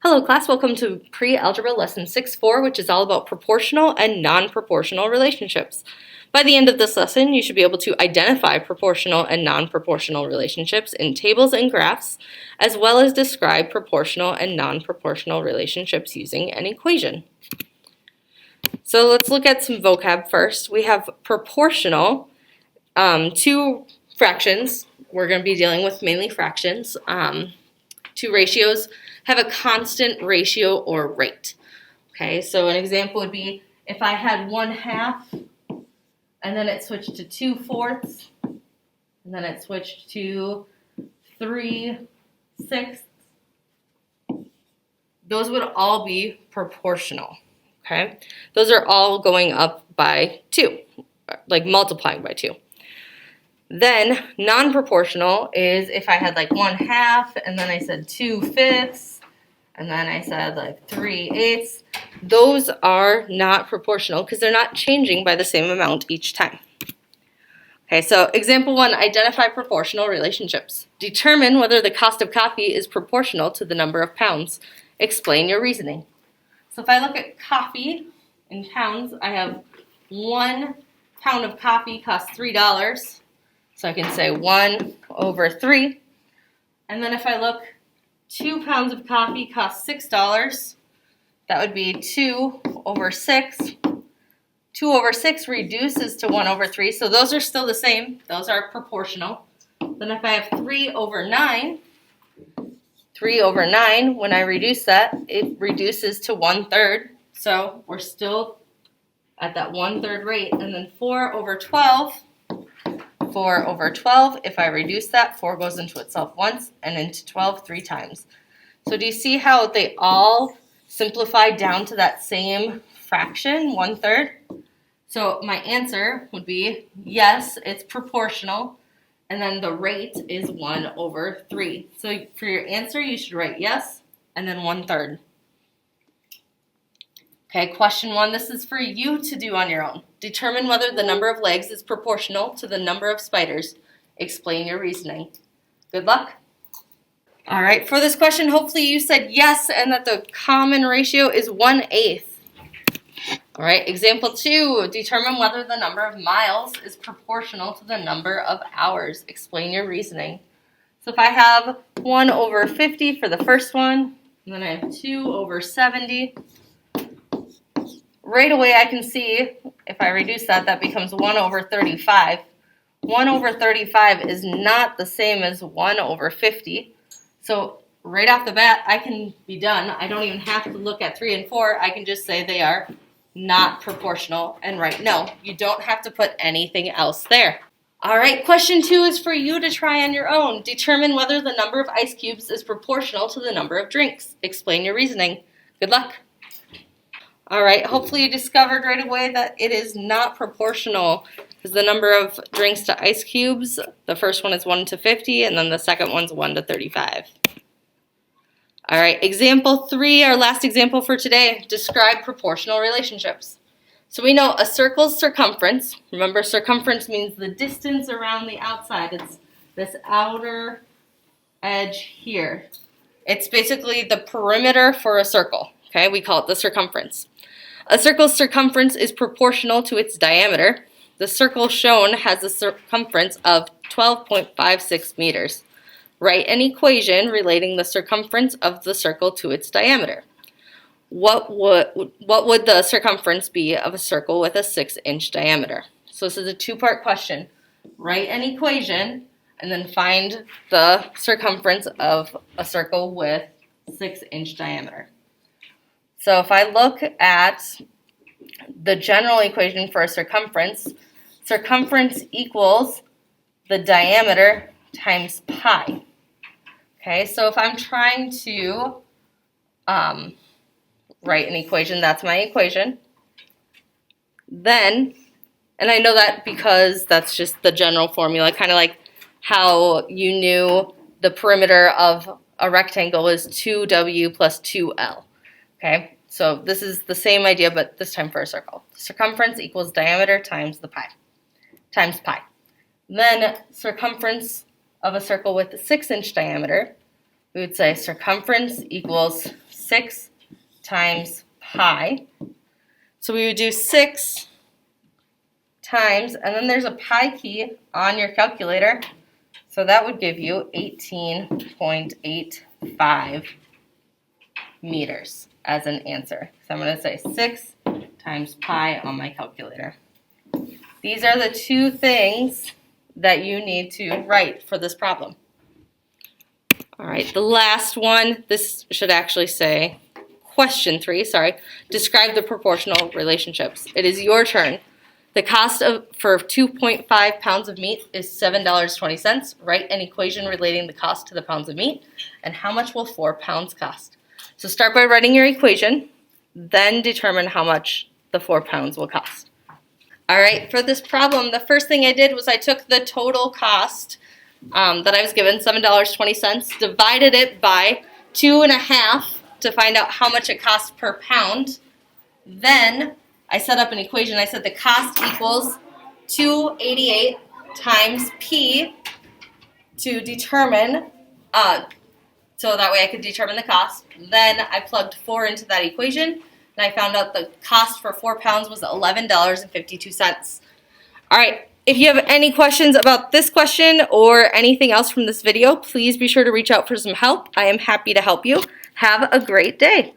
Hello class, welcome to Pre-Algebra Lesson 6.4, which is all about proportional and non-proportional relationships. By the end of this lesson, you should be able to identify proportional and non-proportional relationships in tables and graphs, as well as describe proportional and non-proportional relationships using an equation. So let's look at some vocab first. We have proportional, two fractions. We're going to be dealing with mainly fractions. Two ratios have a constant ratio or rate. Okay, so an example would be if I had 1/2 and then it switched to 2/4 and then it switched to 3/6. Those would all be proportional. Okay, those are all going up by 2, like multiplying by 2. Then non-proportional is if I had like 1/2 and then I said 2/5 and then I said like 3/8. Those are not proportional because they're not changing by the same amount each time. Okay, so example 1, identify proportional relationships. Determine whether the cost of coffee is proportional to the number of pounds. Explain your reasoning. So if I look at coffee in pounds, I have 1 pound of coffee costs $3. So I can say 1/3. And then if I look, 2 pounds of coffee costs $6. That would be 2/6. 2/6 reduces to 1/3. So those are still the same. Those are proportional. Then if I have 3/9, 3/9, when I reduce that, it reduces to 1/3. So we're still at that 1/3 rate. And then 4/12. 4/12, if I reduce that, 4 goes into itself once and into 12 3 times. So do you see how they all simplify down to that same fraction, 1/3? So my answer would be yes, it's proportional, and then the rate is 1/3. So for your answer, you should write yes and then 1/3. Okay, question 1, this is for you to do on your own. Determine whether the number of legs is proportional to the number of spiders. Explain your reasoning. Good luck. All right, for this question, hopefully you said yes and that the common ratio is 1/8. All right, example 2, determine whether the number of miles is proportional to the number of hours. Explain your reasoning. So if I have 1/50 for the first one, and then I have 2/70, right away I can see if I reduce that, that becomes 1/35. 1/35 is not the same as 1/50. So right off the bat, I can be done. I don't even have to look at 3 and 4. I can just say they are not proportional and write no. You don't have to put anything else there. All right, question 2 is for you to try on your own. Determine whether the number of ice cubes is proportional to the number of drinks. Explain your reasoning. Good luck. All right, hopefully you discovered right away that it is not proportional because the number of drinks to ice cubes, the first one is 1/50 and then the second one's 1/35. All right, example 3, our last example for today, describe proportional relationships. So we know a circle's circumference, remember circumference means the distance around the outside, it's this outer edge here. It's basically the perimeter for a circle, okay? We call it the circumference. A circle's circumference is proportional to its diameter. The circle shown has a circumference of 12.56 meters. Write an equation relating the circumference of the circle to its diameter. What would the circumference be of a circle with a 6-inch diameter? So this is a 2-part question. Write an equation and then find the circumference of a circle with 6-inch diameter. So if I look at the general equation for a circumference, circumference equals the diameter times pi. Okay, so if I'm trying to write an equation, that's my equation. Then, and I know that because that's just the general formula, kind of like how you knew the perimeter of a rectangle is 2w plus 2l. Okay, so this is the same idea, but this time for a circle. Circumference equals diameter times the pi, times pi. Then circumference of a circle with a 6-inch diameter, we would say circumference equals 6 times pi. So we would do 6 times, and then there's a pi key on your calculator. So that would give you 18.85 meters as an answer. So I'm going to say 6 times pi on my calculator. These are the two things that you need to write for this problem. All right, the last one, this should actually say question 3, describe the proportional relationships. It is your turn. The cost for 2.5 pounds of meat is $7.20. Write an equation relating the cost to the pounds of meat, and how much will 4 pounds cost? So start by writing your equation, then determine how much the 4 pounds will cost. All right, for this problem, the first thing I did was I took the total cost that I was given, $7.20, divided it by 2.5 to find out how much it costs per pound. Then I set up an equation. I said the cost equals 288 times P to determine, so that way I could determine the cost. Then I plugged 4 into that equation, and I found out the cost for 4 pounds was $11.52. All right, if you have any questions about this question or anything else from this video, please be sure to reach out for some help. I am happy to help you. Have a great day.